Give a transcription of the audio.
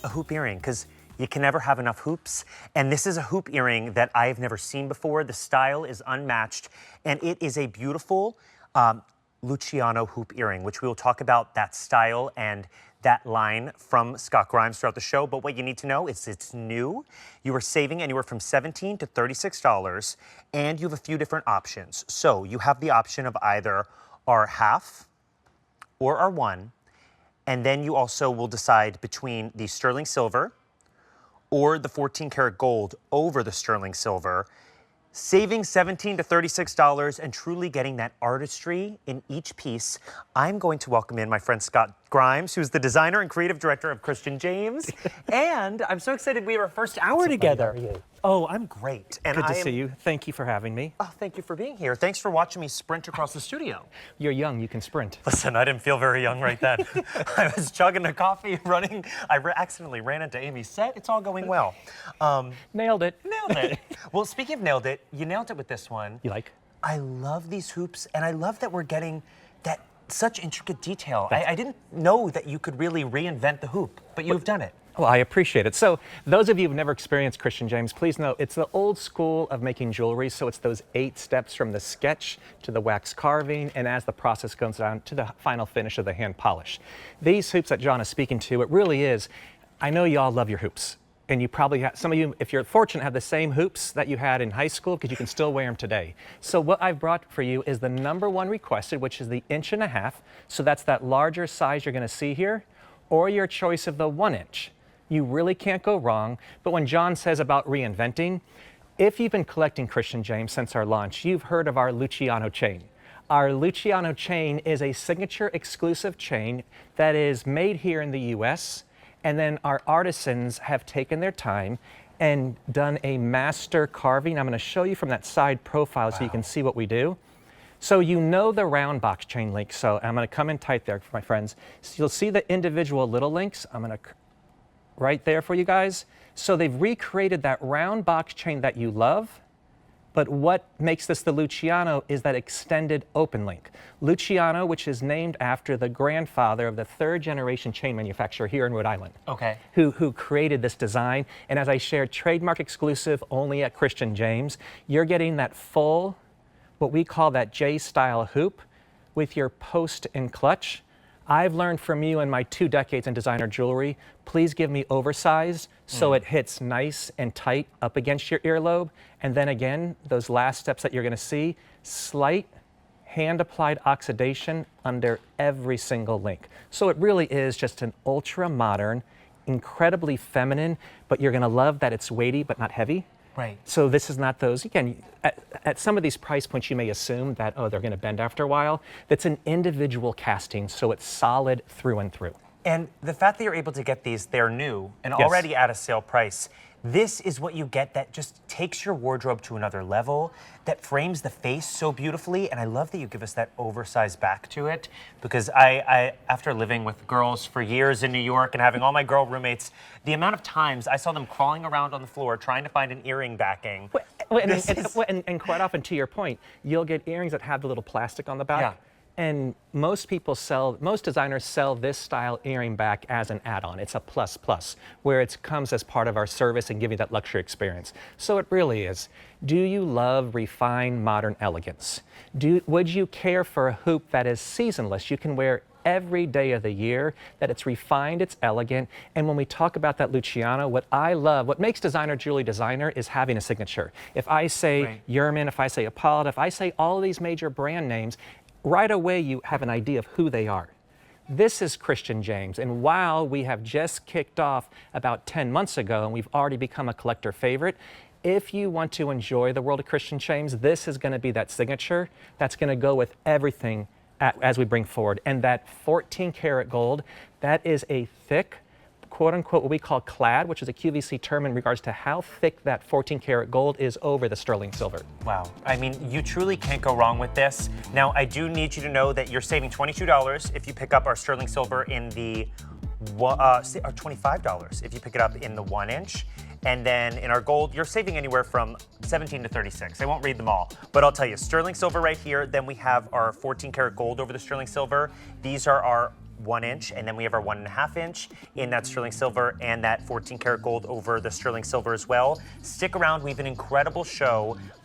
a hoop earring because you can never have enough hoops. And this is a hoop earring that I've never seen before. The style is unmatched, and it is a beautiful Luciano hoop earring, which we will talk about that style and that line from Scott Grimes throughout the show. But what you need to know is it's new. You are saving anywhere from $17 to $36, and you have a few different options. So you have the option of either R1/2 or R1, and then you also will decide between the sterling silver or the 14 karat gold over the sterling silver, saving $17 to $36 and truly getting that artistry in each piece. I'm going to welcome in my friend Scott Grimes, who's the designer and creative director of Christian James. And I'm so excited we have our first hour together. How are you? Oh, I'm great. And Good to see you. Thank you for having me. Oh, thank you for being here. Thanks for watching me sprint across the studio. You're young, you can sprint. Listen, I didn't feel very young right then. I was chugging a coffee, running. I accidentally ran into Amy's set. It's all going well. Nailed it. Nailed it. Well, speaking of nailed it, you nailed it with this one. You like? I love these hoops, and I love that we're getting that such intricate detail. I didn't know that you could really reinvent the hoop, but you've done it. Well, I appreciate it. So those of you who've never experienced Christian James, please know it's the old school of making jewelry. So it's those 8 steps from the sketch to the wax carving, and as the process goes down to the final finish of the hand polish. These hoops that John is speaking to, it really is, I know you all love your hoops. And you probably have, some of you, if you're fortunate, have the same hoops that you had in high school because you can still wear them today. So what I've brought for you is the #1 requested, which is the 1.5 inch. So that's that larger size you're going to see here, or your choice of the 1 inch. You really can't go wrong. But when John says about reinventing, if you've been collecting Christian James since our launch, you've heard of our Luciano chain. Our Luciano chain is a signature exclusive chain that is made here in the US. And then our artisans have taken their time and done a master carving. I'm going to show you from that side profile so you can see what we do. So you know the round box chain link. So I'm going to come in tight there for my friends. So you'll see the individual little links. I'm going to right there for you guys. So they've recreated that round box chain that you love. But what makes this the Luciano is that extended open link. Luciano, which is named after the grandfather of the 3rd generation chain manufacturer here in Rhode Island. Okay. Who created this design. And as I shared, trademark exclusive only at Christian James. You're getting that full, what we call that J-style hoop with your post and clutch. I've learned from you in my 2 decades in designer jewelry, please give me oversized so it hits nice and tight up against your earlobe. And then again, those last steps that you're going to see, slight hand-applied oxidation under every single link. So it really is just an ultra-modern, incredibly feminine, but you're going to love that it's weighty but not heavy. Right. So this is not those, again, at some of these price points you may assume that, oh, they're going to bend after a while. That's an individual casting, so it's solid through and through. And the fact that you're able to get these, they're new and Yes. already at a sale price. This is what you get that just takes your wardrobe to another level, that frames the face so beautifully. And I love that you give us that oversized back to it, because I after living with girls for years in New York and having all my girl roommates, the amount of times I saw them crawling around on the floor trying to find an earring backing. And quite often, to your point, you'll get earrings that have the little plastic on the back. Yeah. And most designers sell this style earring back as an add-on. It's a plus, where it comes as part of our service and give you that luxury experience. So it really is. Do you love refined modern elegance? Would you care for a hoop that is seasonless? You can wear every day of the year, that it's refined, it's elegant. And when we talk about that Luciano, what I love, what makes designer jewelry designer is having a signature. If I say Yerman, if I say Apollo, if I say all of these major brand names, right away you have an idea of who they are. This is Christian James, and while we have just kicked off about 10 months ago and we've already become a collector favorite, if you want to enjoy the world of Christian James, this is going to be that signature that's going to go with everything as we bring forward. And that 14 karat gold, that is a thick, quote unquote, what we call clad, which is a QVC term in regards to how thick that 14 karat gold is over the sterling silver. Wow. I mean, you truly can't go wrong with this. Now, I do need you to know that you're saving $22 if you pick up our sterling silver in the, or $25 if you pick it up in the 1 inch. And then in our gold, you're saving anywhere from 17 to 36. I won't read them all, but I'll tell you, sterling silver right here. Then we have our 14 karat gold over the sterling silver. These are our 1 inch, and then we have our 1.5 inch in that sterling silver and that 14 karat gold over the sterling silver as well. Stick around, we have an incredible show